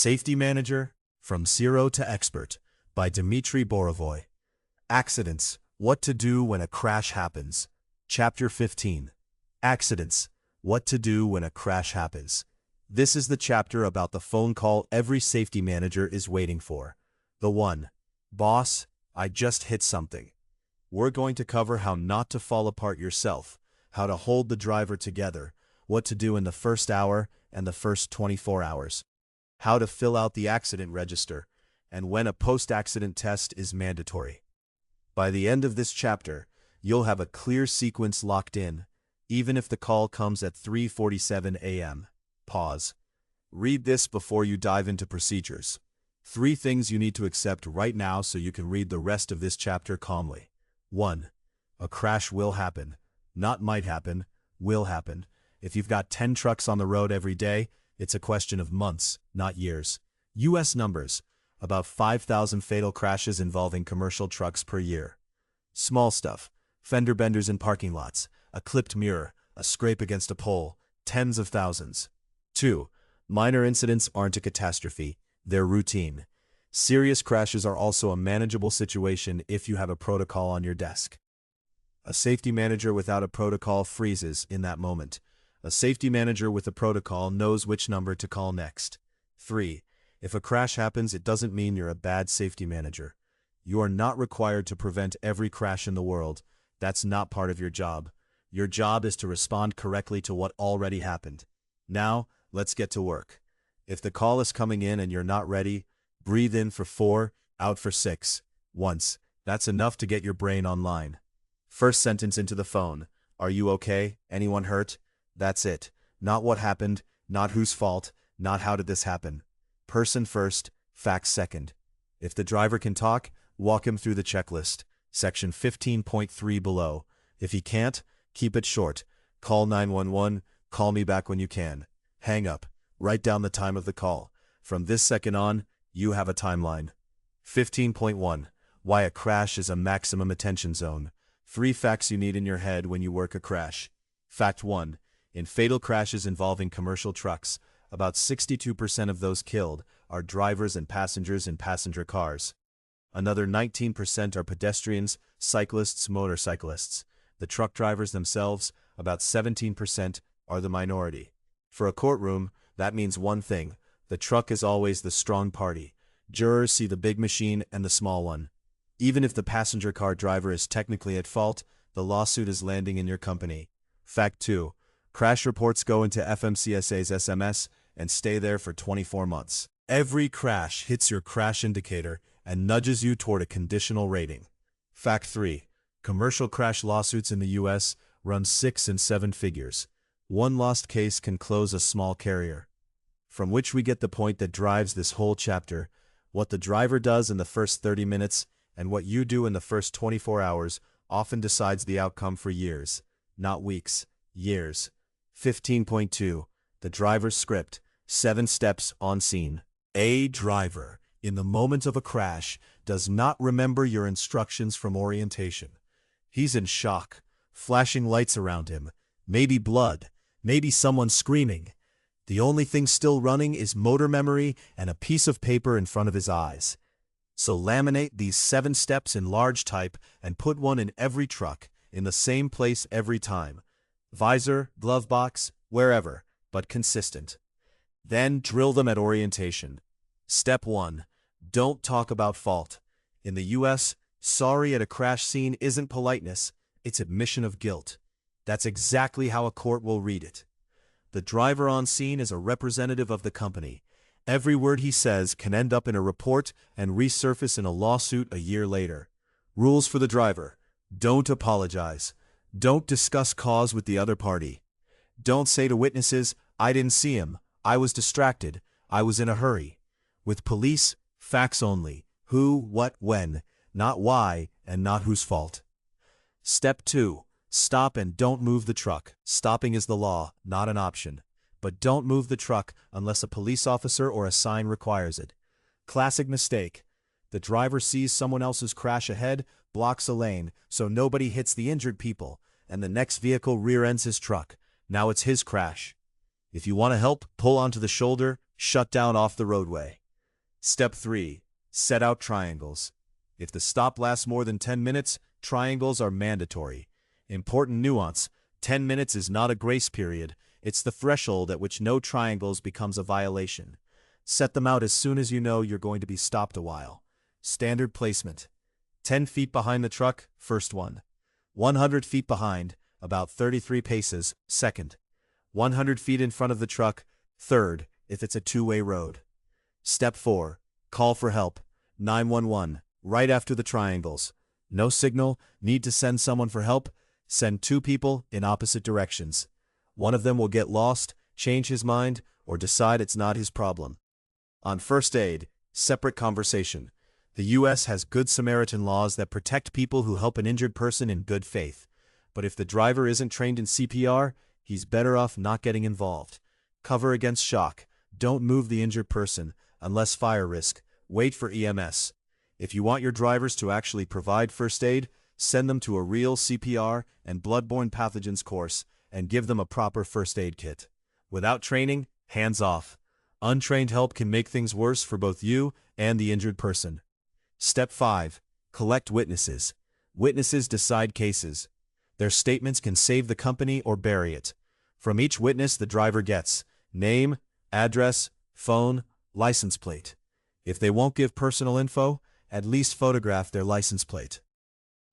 Safety Manager, From Zero to Expert, by Dmitry Borovoy. Accidents, What to Do When a Crash Happens. Chapter 15. Accidents, What to Do When a Crash Happens. This is the chapter about the phone call every safety manager is waiting for. The one. Boss, I just hit something. We're going to cover how not to fall apart yourself, how to hold the driver together, what to do in the first hour and the first 24 hours, how to fill out the accident register, and when a post-accident test is mandatory. By the end of this chapter, you'll have a clear sequence locked in, even if the call comes at 3:47 a.m. Pause. Read this before you dive into procedures. 3 things you need to accept right now so you can read the rest of this chapter calmly. 1. A crash will happen. Not might happen, will happen. If you've got 10 trucks on the road every day, it's a question of months, not years. U.S. numbers. About 5,000 fatal crashes involving commercial trucks per year. Small stuff. Fender benders in parking lots, a clipped mirror, a scrape against a pole, tens of thousands. 2. Minor incidents aren't a catastrophe. They're routine. Serious crashes are also a manageable situation if you have a protocol on your desk. A safety manager without a protocol freezes in that moment. A safety manager with a protocol knows which number to call next. 3. If a crash happens, it doesn't mean you're a bad safety manager. You are not required to prevent every crash in the world. That's not part of your job. Your job is to respond correctly to what already happened. Now, let's get to work. If the call is coming in and you're not ready, breathe in for 4, out for 6. Once. That's enough to get your brain online. First sentence into the phone. Are you okay? Anyone hurt? That's it. Not what happened, not whose fault, not how did this happen. Person first, facts second. If the driver can talk, walk him through the checklist. Section 15.3 below. If he can't, keep it short. Call 911, call me back when you can. Hang up. Write down the time of the call. From this second on, you have a timeline. 15.1. Why a crash is a maximum attention zone. 3 facts you need in your head when you work a crash. Fact 1. In fatal crashes involving commercial trucks, about 62% of those killed are drivers and passengers in passenger cars. Another 19% are pedestrians, cyclists, motorcyclists. The truck drivers themselves, about 17%, are the minority. For a courtroom, that means one thing. The truck is always the strong party. Jurors see the big machine and the small one. Even if the passenger car driver is technically at fault, the lawsuit is landing in your company. Fact 2. Crash reports go into FMCSA's SMS and stay there for 24 months. Every crash hits your crash indicator and nudges you toward a conditional rating. Fact 3. Commercial crash lawsuits in the U.S. run 6 and 7 figures. One lost case can close a small carrier. From which we get the point that drives this whole chapter. What the driver does in the first 30 minutes and what you do in the first 24 hours often decides the outcome for years, not weeks, years. 15.2. The driver's script. 7 steps on scene. A driver, in the moment of a crash, does not remember your instructions from orientation. He's in shock, flashing lights around him, maybe blood, maybe someone screaming. The only thing still running is motor memory and a piece of paper in front of his eyes. So laminate these 7 steps in large type and put one in every truck, in the same place every time. Visor, glove box, wherever, but consistent. Then drill them at orientation. Step 1. Don't talk about fault. In the U.S., sorry at a crash scene isn't politeness, it's admission of guilt. That's exactly how a court will read it. The driver on scene is a representative of the company. Every word he says can end up in a report and resurface in a lawsuit a year later. Rules for the driver. Don't apologize. Don't discuss cause with the other party. Don't say to witnesses, I didn't see him, I was distracted, I was in a hurry. With police, facts only. Who, what, when, not why, and not whose fault. Step 2. Stop and don't move the truck. Stopping is the law, not an option. But don't move the truck unless a police officer or a sign requires it. Classic mistake. The driver sees someone else's crash ahead, blocks a lane, so nobody hits the injured people, and the next vehicle rear-ends his truck. Now it's his crash. If you want to help, pull onto the shoulder, Shut down off the roadway. Step 3. Set out triangles. If the stop lasts more than 10 minutes, triangles are mandatory. Important nuance: 10 minutes is not a grace period, it's the threshold at which no triangles becomes a violation. Set them out as soon as you know you're going to be stopped a while. Standard placement: 10 feet behind the truck, first one. 100 feet behind, about 33 paces, second. 100 feet in front of the truck, third, if it's a two-way road. Step 4. Call for help. 911, right after the triangles. No signal, need to send someone for help? Send 2 people in opposite directions. One of them will get lost, change his mind, or decide it's not his problem. On first aid, separate conversation. The U.S. has Good Samaritan laws that protect people who help an injured person in good faith. But if the driver isn't trained in CPR, he's better off not getting involved. Cover against shock. Don't move the injured person, unless fire risk. Wait for EMS. If you want your drivers to actually provide first aid, send them to a real CPR and bloodborne pathogens course, and give them a proper first aid kit. Without training, hands off. Untrained help can make things worse for both you and the injured person. Step 5. Collect witnesses. Witnesses decide cases. Their statements can save the company or bury it. From each witness the driver gets name, address, phone, license plate. If they won't give personal info, at least photograph their license plate.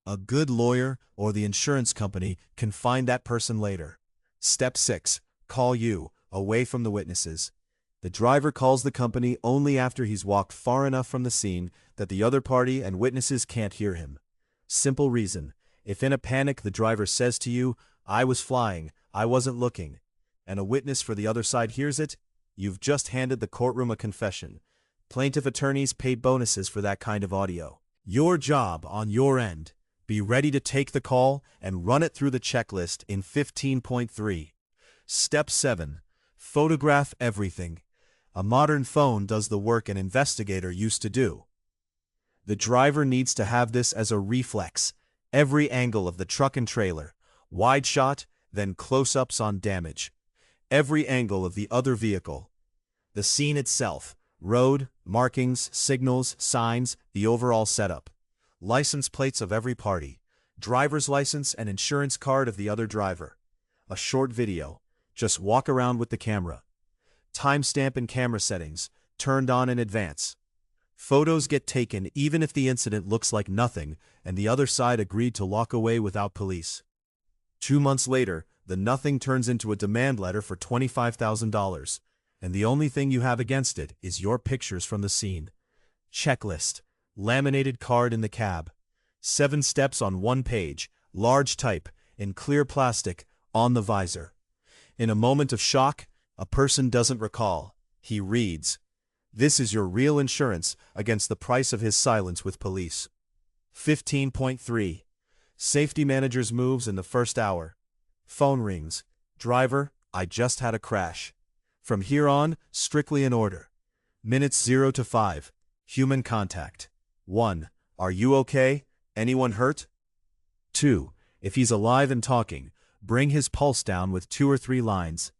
A good lawyer or the insurance company can find that person later. Step 6. Call you, away from the witnesses. The driver calls the company only after he's walked far enough from the scene that the other party and witnesses can't hear him. Simple reason: if in a panic the driver says to you, "I was flying, I wasn't looking," and a witness for the other side hears it, you've just handed the courtroom a confession. Plaintiff attorneys pay bonuses for that kind of audio. Your job on your end: be ready to take the call and run it through the checklist in 15.3. Step 7. Photograph everything. A modern phone does the work an investigator used to do. The driver needs to have this as a reflex. Every angle of the truck and trailer, wide shot, then close-ups on damage. Every angle of the other vehicle. The scene itself, road, markings, signals, signs, the overall setup. License plates of every party. Driver's license and insurance card of the other driver. A short video. Just walk around with the camera. Timestamp and camera settings, turned on in advance. Photos get taken even if the incident looks like nothing and the other side agreed to walk away without police. 2 months later, the nothing turns into a demand letter for $25,000, and the only thing you have against it is your pictures from the scene. Checklist. Laminated card in the cab. 7 steps on 1 page, large type, in clear plastic, on the visor. In a moment of shock, a person doesn't recall. He reads. This is your real insurance against the price of his silence with police. 15.3. Safety manager's moves in the first hour. Phone rings. Driver, I just had a crash. From here on, strictly in order. Minutes 0 to 5. Human contact. 1. Are you okay? Anyone hurt? 2. If he's alive and talking, bring his pulse down with 2 or 3 lines.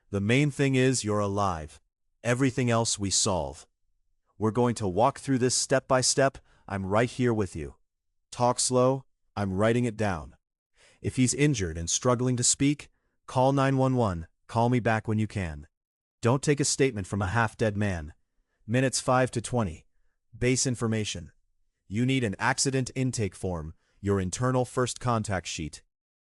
The main thing is you're alive. Everything else we solve. We're going to walk through this step by step. I'm right here with you. Talk slow. I'm writing it down. If he's injured and struggling to speak, call 911. Call me back when you can. Don't take a statement from a half-dead man. Minutes 5 to 20. Base information. You need an accident intake form, your internal first contact sheet.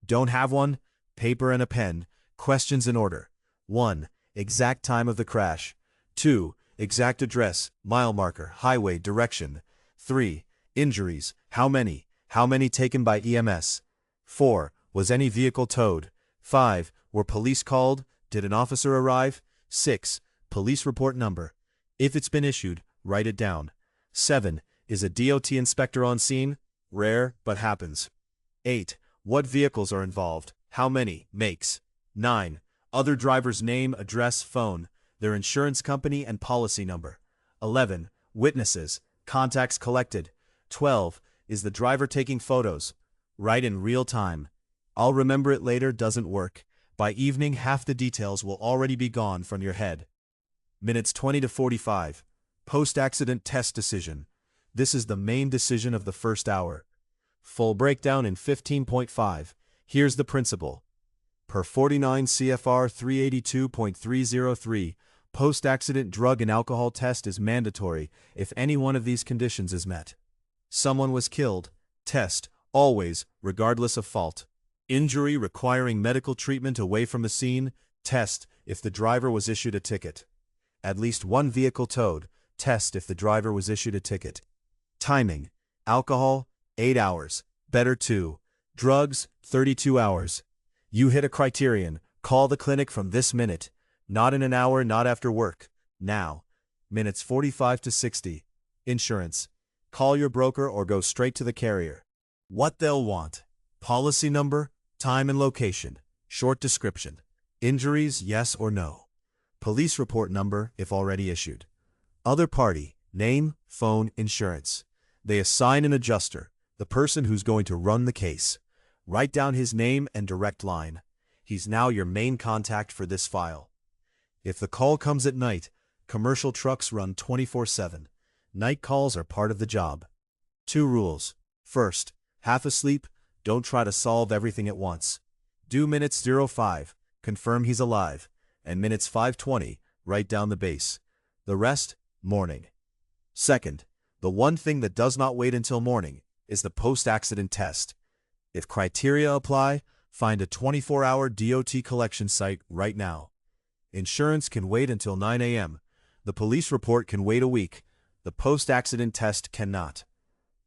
Don't have one? Paper and a pen. Questions in order. 1. Exact time of the crash. 2. Exact address, mile marker, highway, direction. 3. Injuries. How many? How many taken by EMS? 4. Was any vehicle towed? 5. Were police called? Did an officer arrive? 6. Police report number. If it's been issued, write it down. 7. Is a DOT inspector on scene? Rare, but happens. 8. What vehicles are involved? How many? Makes. 9. Other driver's name, address, phone, their insurance company and policy number. 11. Witnesses, contacts collected. 12. Is the driver taking photos? Write in real time. I'll remember it later doesn't work. By evening, half the details will already be gone from your head. Minutes 20 to 45. Post-accident test decision. This is the main decision of the first hour. Full breakdown in 15.5. Here's the principle. Per 49 CFR 382.303, post-accident drug and alcohol test is mandatory if any one of these conditions is met. Someone was killed. Test, always, regardless of fault. Injury requiring medical treatment away from the scene. Test if the driver was issued a ticket. At least one vehicle towed. Test if the driver was issued a ticket. Timing. Alcohol, 8 hours. Better 2. Drugs, 32 hours. You hit a criterion. Call the clinic from this minute. Not in an hour, not after work. Now. Minutes 45 to 60. Insurance. Call your broker or go straight to the carrier. What they'll want. Policy number, time and location. Short description. Injuries, yes or no. Police report number, if already issued. Other party, name, phone, insurance. They assign an adjuster, the person who's going to run the case. Write down his name and direct line. He's now your main contact for this file. If the call comes at night, commercial trucks run 24/7. Night calls are part of the job. 2 rules. First, half asleep, don't try to solve everything at once. Do minutes 05, confirm he's alive, and minutes 5:20, write down the base. The rest, morning. Second, the one thing that does not wait until morning is the post-accident test. If criteria apply, find a 24-hour DOT collection site right now. Insurance can wait until 9 a.m. The police report can wait a week. The post-accident test cannot.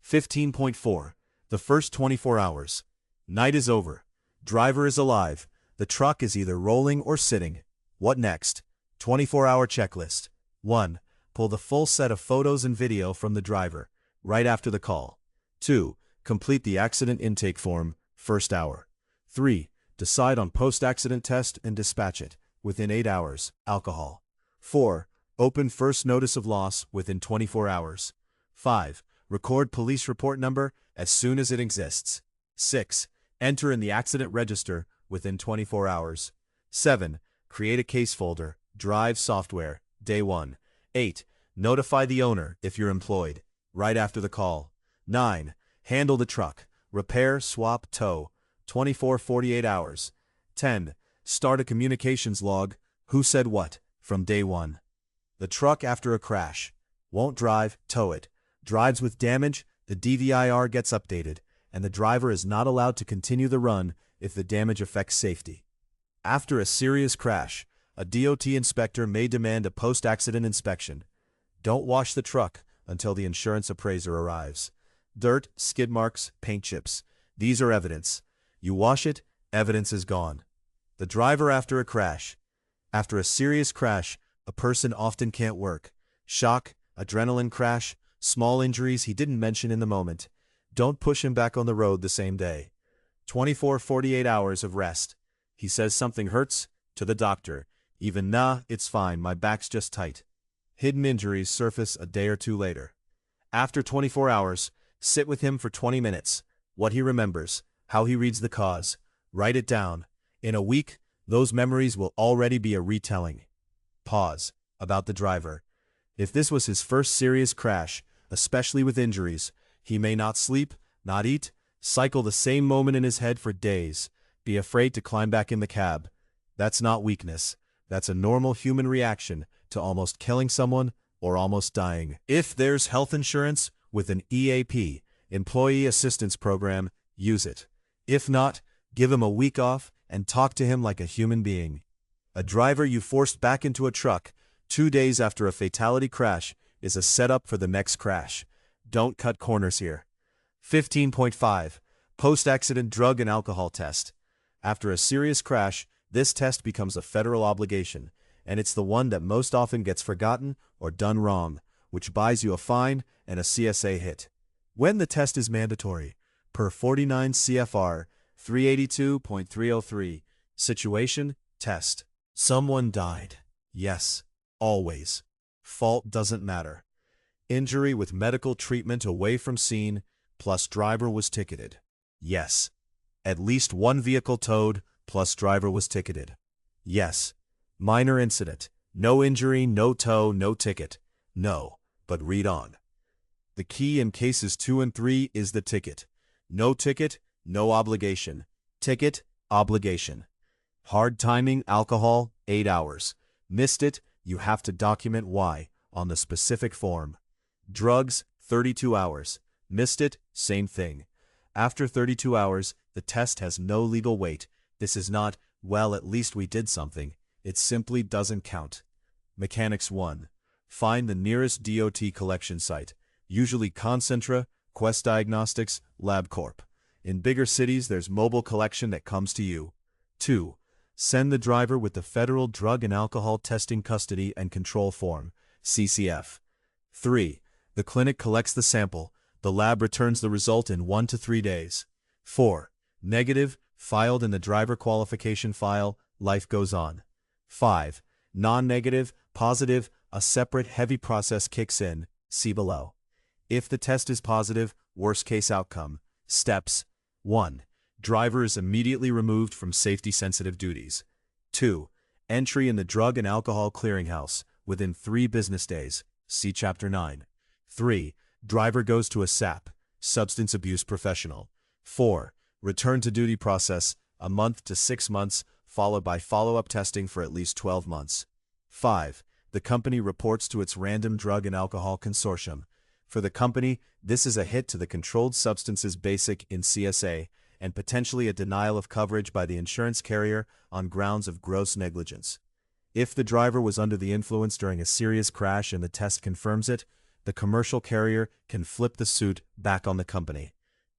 15.4. The first 24 hours. Night is over. Driver is alive. The truck is either rolling or sitting. What next? 24-hour checklist. 1. Pull the full set of photos and video from the driver, right after the call. 2. Complete the accident intake form, first hour. 3. Decide on post-accident test and dispatch it, within 8 hours, alcohol. 4. Open first notice of loss within 24 hours. 5. Record police report number as soon as it exists. 6. Enter in the accident register within 24 hours. 7. Create a case folder, drive software, day 1. 8. Notify the owner if you're employed, right after the call. 9. Handle the truck, repair, swap, tow, 24-48 hours. 10. Start a communications log, who said what, from day 1. The truck after a crash. Won't drive, tow it. Drives with damage, the DVIR gets updated, and the driver is not allowed to continue the run if the damage affects safety. After a serious crash, a DOT inspector may demand a post-accident inspection. Don't wash the truck until the insurance appraiser arrives. Dirt, skid marks, paint chips. These are evidence. You wash it, evidence is gone. The driver after a crash. After a serious crash, a person often can't work. Shock, adrenaline crash, small injuries he didn't mention in the moment. Don't push him back on the road the same day. 24-48 hours of rest. He says something hurts, to the doctor. Even nah, it's fine, my back's just tight. Hidden injuries surface a day or 2 later. After 24 hours, sit with him for 20 minutes. What he remembers, how he reads the cause. Write it down. In a week, those memories will already be a retelling. Pause. About the driver. If this was his first serious crash, especially with injuries, he may not sleep, not eat, cycle the same moment in his head for days, be afraid to climb back in the cab. That's not weakness. That's a normal human reaction to almost killing someone or almost dying. If there's health insurance with an EAP, Employee Assistance Program, use it. If not, give him a week off and talk to him like a human being. A driver you forced back into a truck 2 days after a fatality crash is a setup for the next crash. Don't cut corners here. 15.5. Post-accident drug and alcohol test. After a serious crash, this test becomes a federal obligation, and it's the one that most often gets forgotten or done wrong, which buys you a fine and a CSA hit. When the test is mandatory, per 49 CFR 382.303, situation, test. Someone died. Yes, always. Fault doesn't matter. Injury with medical treatment away from scene, plus driver was ticketed. Yes. At least one vehicle towed, plus driver was ticketed. Yes. Minor incident, No injury, no tow, no ticket. No, but read on. The key in cases 2 and 3 is the ticket. No ticket, no obligation. Ticket, obligation. Hard timing, alcohol, 8 hours. Missed it, you have to document why on the specific form. Drugs, 32 hours. Missed it, same thing. After 32 hours, the test has no legal weight. This is not, well, at least we did something. It simply doesn't count. Mechanics 1. Find the nearest DOT collection site, usually Concentra, Quest Diagnostics, LabCorp. In bigger cities, there's mobile collection that comes to you. 2. Send the driver with the Federal Drug and Alcohol Testing Custody and Control Form, CCF. 3. The clinic collects the sample. The lab returns the result in 1 to 3 days. 4. Negative, filed in the driver qualification file, life goes on. 5. Non-negative, positive, a separate heavy process kicks in, see below. If the test is positive, worst case outcome. Steps. 1. Driver is immediately removed from safety-sensitive duties. 2. Entry in the Drug and Alcohol Clearinghouse within 3 business days, see Chapter 9. 3. Driver goes to a SAP, substance abuse professional. 4. Return to duty process, a month to 6 months, followed by follow-up testing for at least 12 months. 5. The company reports to its Random Drug and Alcohol Consortium. For the company, this is a hit to the Controlled Substances Basic in CSA and potentially a denial of coverage by the insurance carrier on grounds of gross negligence. If the driver was under the influence during a serious crash and the test confirms it, the commercial carrier can flip the suit back on the company.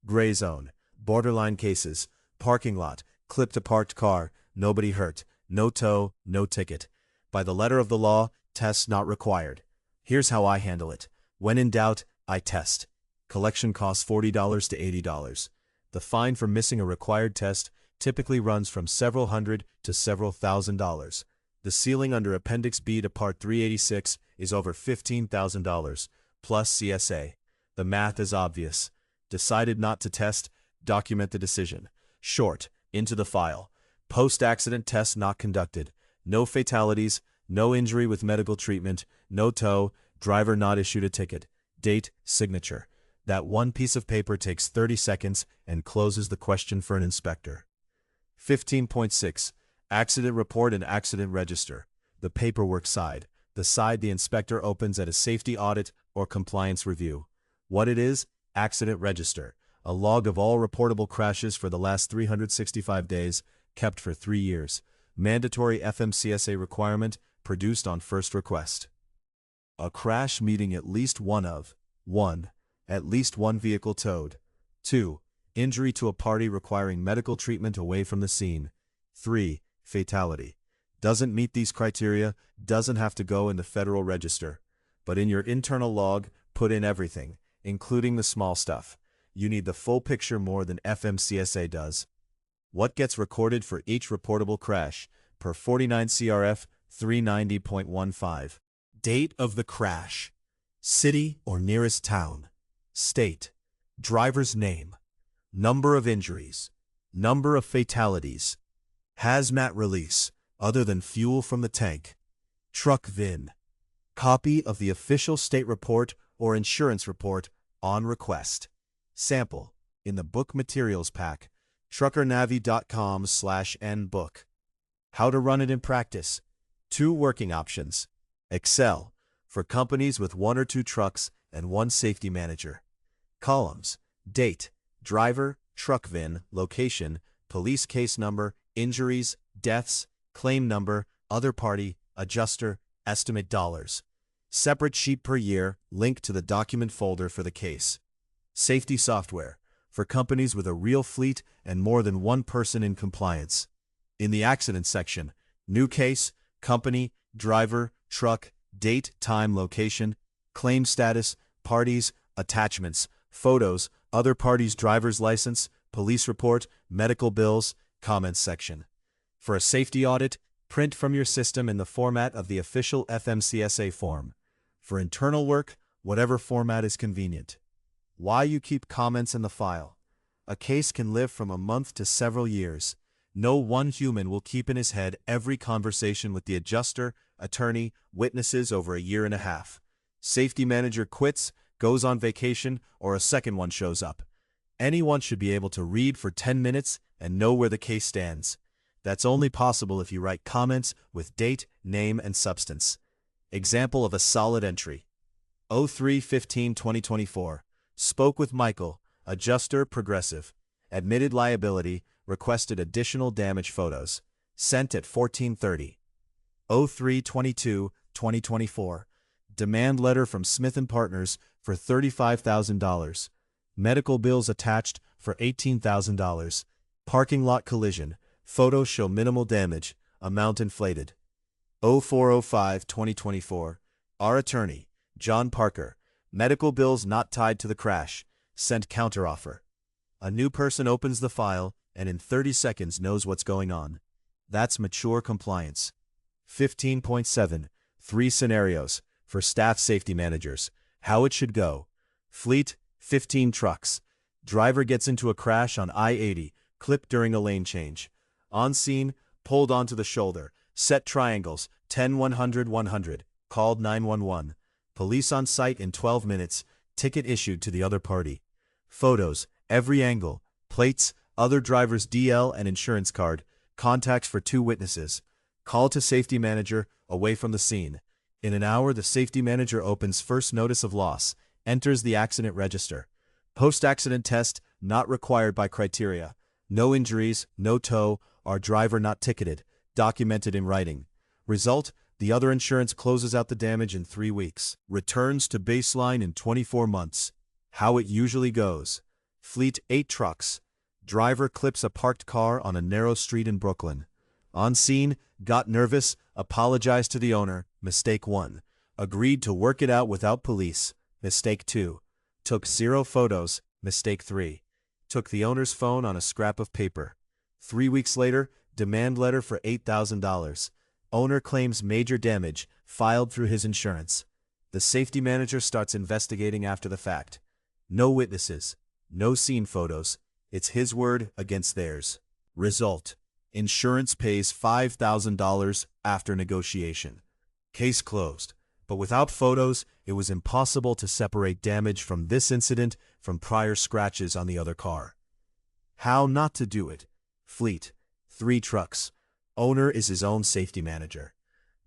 Gray zone, borderline cases, parking lot, clipped a parked car, nobody hurt, no tow, no ticket. By the letter of the law, tests not required. Here's how I handle it. When in doubt, I test. Collection costs $40 to $80. The fine for missing a required test typically runs from several hundred to several $1,000s. The ceiling under Appendix B to Part 386 is over $15,000, plus CSA. The math is obvious. Decided not to test, document the decision. Short, into the file. Post-accident test not conducted. No fatalities, no injury with medical treatment, no tow, driver not issued a ticket. Date, signature. That one piece of paper takes 30 seconds and closes the question for an inspector. 15.6. Accident report and accident register. The paperwork side. The side the inspector opens at a safety audit or compliance review. What it is? Accident register. A log of all reportable crashes for the last 365 days, kept for 3 years. Mandatory FMCSA requirement, produced on first request. A crash meeting at least one of 1. At least one vehicle towed. 2. Injury to a party requiring medical treatment away from the scene. 3. Fatality. Doesn't meet these criteria, doesn't have to go in the Federal Register. But in your internal log, put in everything, including the small stuff. You need the full picture more than FMCSA does. What gets recorded for each reportable crash, per 49 CRF 390.15. Date of the crash. City or nearest town. State. Driver's name. Number of injuries. Number of fatalities. Hazmat release, other than fuel from the tank. Truck VIN. Copy of the official state report or insurance report on request. Sample. In the book materials pack. truckernavi.com/nbook. How to run it in practice. 2 working options. Excel. For companies with 1 or 2 trucks and 1 safety manager. Columns. Date. Driver, truck VIN, location, police case number, injuries, deaths, claim number, other party, adjuster, estimate dollars. Separate sheet per year, link to the document folder for the case. Safety software. For companies with a real fleet and more than 1 person in compliance. In the accident section, new case, company, driver, truck, date, time, location, claim status, parties, attachments, photos, other parties' driver's license, police report, medical bills, comments section. For a safety audit, print from your system in the format of the official FMCSA form. For internal work, whatever format is convenient. Why you keep comments in the file. A case can live from a month to several years. No one human will keep in his head every conversation with the adjuster, attorney, witnesses over a year and a half. Safety manager quits, goes on vacation, or a second one shows up. Anyone should be able to read for 10 minutes and know where the case stands. That's only possible if you write comments with date, name, and substance. Example of a solid entry. 03/15/2024. Spoke with Michael, adjuster, Progressive. Admitted liability, requested additional damage photos. Sent at 14:30. 03/22/2024. Demand letter from Smith & Partners for $35,000. Medical bills attached for $18,000. Parking lot collision. Photos show minimal damage. Amount inflated. 04/05/2024. Our attorney, John Parker. Medical bills not tied to the crash. Sent counteroffer. A new person opens the file and in 30 seconds knows what's going on. That's mature compliance. 15.7. 3 scenarios for staff safety managers. How it should go. Fleet, 15 trucks. Driver gets into a crash on I-80, clipped during a lane change. On scene, pulled onto the shoulder. Set triangles, 10-100-100. Called 911. Police on site in 12 minutes. Ticket issued to the other party. Photos, every angle. Plates, other driver's DL and insurance card. Contacts for 2 witnesses. Call to safety manager, away from the scene. In an hour, the safety manager opens first notice of loss, enters the accident register. Post-accident test, not required by criteria. No injuries, no tow, our driver not ticketed, documented in writing. Result, the other insurance closes out the damage in 3 weeks. Returns to baseline in 24 months. How it usually goes. Fleet, 8 trucks. Driver clips a parked car on a narrow street in Brooklyn. On scene, got nervous, apologized to the owner, mistake 1. Agreed to work it out without police, mistake 2. Took 0 photos, mistake 3. Took the owner's phone on a scrap of paper. 3 weeks later, demand letter for $8,000. Owner claims major damage, filed through his insurance. The safety manager starts investigating after the fact. No witnesses, no scene photos. It's his word against theirs. Result: insurance pays $5,000 after negotiation. Case closed. But without photos, it was impossible to separate damage from this incident from prior scratches on the other car. How not to do it. Fleet, 3 trucks. Owner is his own safety manager.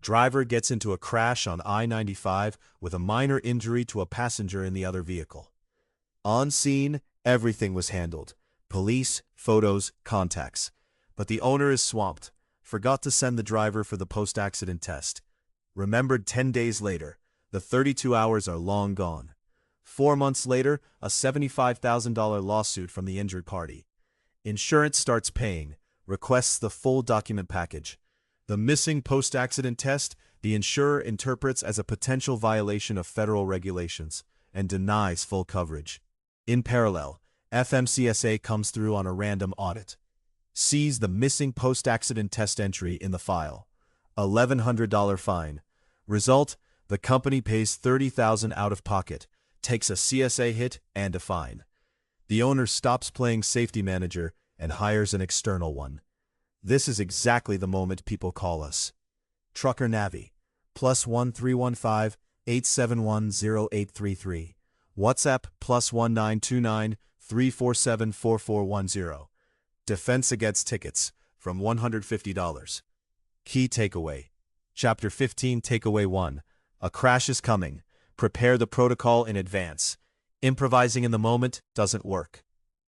Driver gets into a crash on I-95 with a minor injury to a passenger in the other vehicle. On scene, everything was handled. Police, photos, contacts. But the owner is swamped. Forgot to send the driver for the post-accident test. Remembered 10 days later. The 32 hours are long gone. 4 months later, a $75,000 lawsuit from the injured party. Insurance starts paying, requests the full document package. The missing post-accident test, the insurer interprets as a potential violation of federal regulations and denies full coverage. In parallel, FMCSA comes through on a random audit. Sees the missing post-accident test entry in the file. $1,100 fine. Result: the company pays $30,000 out of pocket, takes a CSA hit and a fine. The owner stops playing safety manager and hires an external one. This is exactly the moment people call us. Trucker Navi, +1 315 871 0833. WhatsApp +1 929 347 4410. Defense against tickets, from $150. Key takeaway. Chapter 15, Takeaway 1. A crash is coming. Prepare the protocol in advance. Improvising in the moment doesn't work.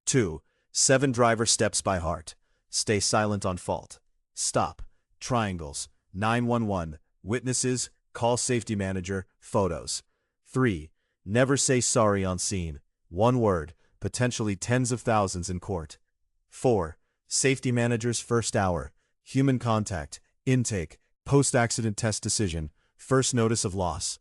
2. 7 driver steps by heart. Stay silent on fault. Stop. Triangles. 911. Witnesses. Call safety manager. Photos. 3. Never say sorry on scene. 1 word. Potentially tens of thousands in court. 4. Safety manager's first hour. Human contact. Intake. Post-accident test decision. First notice of loss.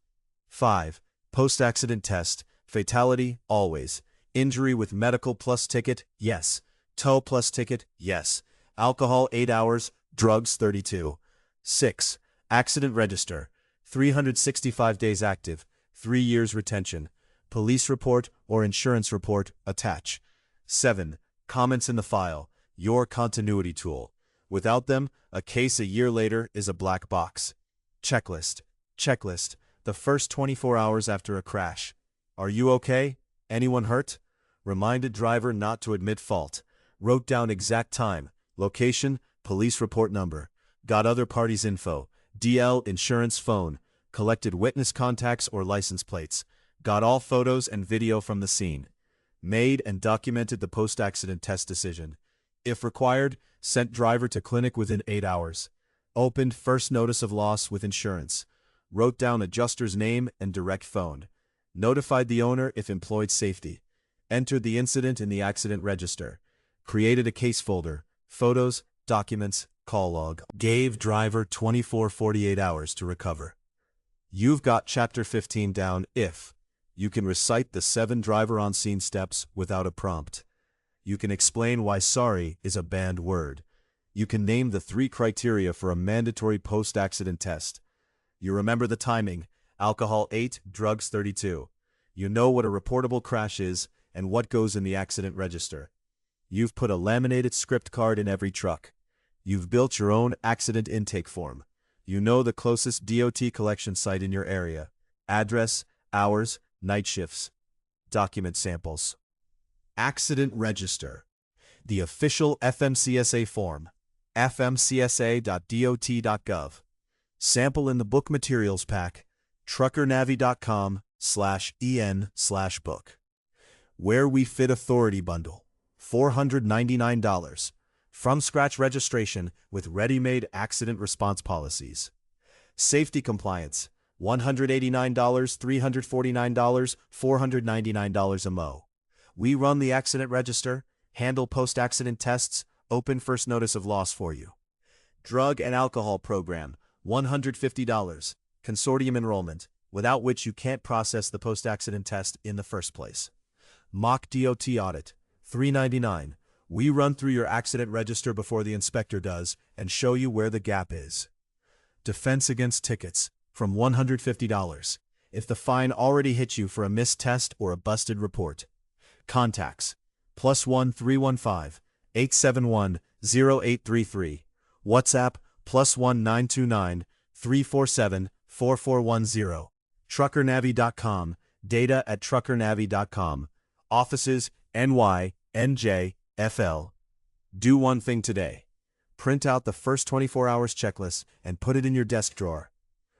5. Post-accident test. Fatality, always. Injury with medical plus ticket, yes. Tow plus ticket, yes. Alcohol 8 hours, drugs 32. 6. Accident register. 365 days active. 3 years retention. Police report or insurance report, attach. 7. Comments in the file. Your continuity tool. Without them, a case a year later is a black box. Checklist. Checklist. The first 24 hours after a crash. Are you okay? Anyone hurt? Reminded driver not to admit fault. Wrote down exact time, location, police report number. Got other parties' info. DL, insurance, phone. Collected witness contacts or license plates. Got all photos and video from the scene. Made and documented the post-accident test decision. If required, sent driver to clinic within 8 hours. Opened first notice of loss with insurance. Wrote down adjuster's name and direct phone. Notified the owner if employed safety. Entered the incident in the accident register. Created a case folder, photos, documents, call log. Gave driver 24-48 hours to recover. You've got Chapter 15 down if you can recite the 7 driver on scene steps without a prompt. You can explain why sorry is a banned word. You can name the 3 criteria for a mandatory post-accident test. You remember the timing, alcohol 8, drugs 32. You know what a reportable crash is and what goes in the accident register. You've put a laminated script card in every truck. You've built your own accident intake form. You know the closest DOT collection site in your area. Address, hours, night shifts. Document samples. Accident register. The official FMCSA form. FMCSA.dot.gov. Sample in the book materials pack. truckernavi.com/en/book. Where we fit authority bundle. $499. From scratch registration with ready-made accident response policies. Safety compliance. $189, $349, $499 a mo. We run the accident register, handle post-accident tests, open first notice of loss for you. Drug and alcohol program. $150. Consortium enrollment, without which you can't process the post-accident test in the first place. Mock DOT audit. $399. We run through your accident register before the inspector does and show you where the gap is. Defense against tickets. From $150. If the fine already hit you for a missed test or a busted report. Contacts. +1 315 871 0833. WhatsApp. +1 929 347 4410. Truckernavi.com. Data at truckernavi.com. Offices NY, NJ, FL. Do one thing today. Print out the first 24 hours checklist and put it in your desk drawer.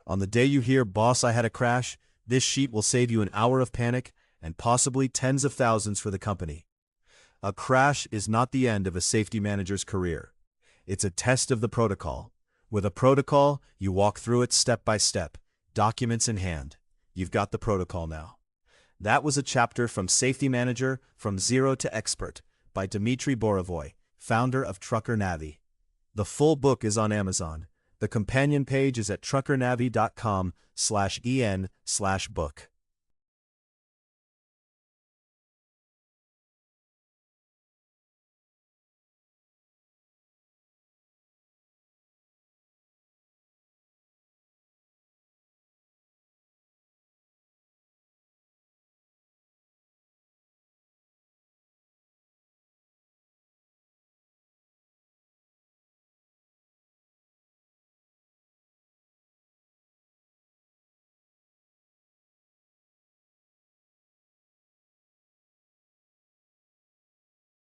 On the day you hear, "Boss, I had a crash," this sheet will save you an hour of panic and possibly tens of thousands for the company. A crash is not the end of a safety manager's career. It's a test of the protocol. With a protocol, you walk through it step by step, documents in hand. You've got the protocol now. That was a chapter from Safety Manager from Zero to Expert by Dmitry Borovoy, founder of Trucker Navi. The full book is on Amazon. The companion page is at truckernavi.com/en/book.